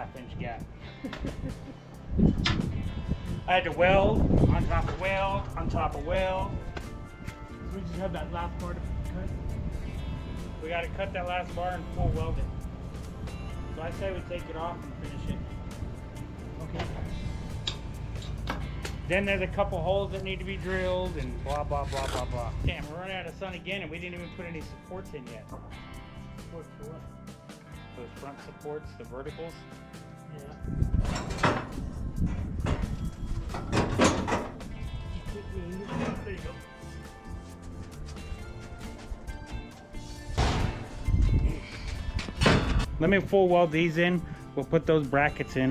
1/2 inch gap. I had to weld on top of weld on top of weld. So we just have that last part to cut. We got to cut that last bar and full weld it. So I say we take it off and finish it. Okay. Then there's a couple holes that need to be drilled and blah, blah, blah, blah, blah. Damn, we're running out of sun again and we didn't even put any supports in yet. Support for what? Those front supports, the verticals. Yeah. There you go. Let me full weld these in. We'll put those brackets in.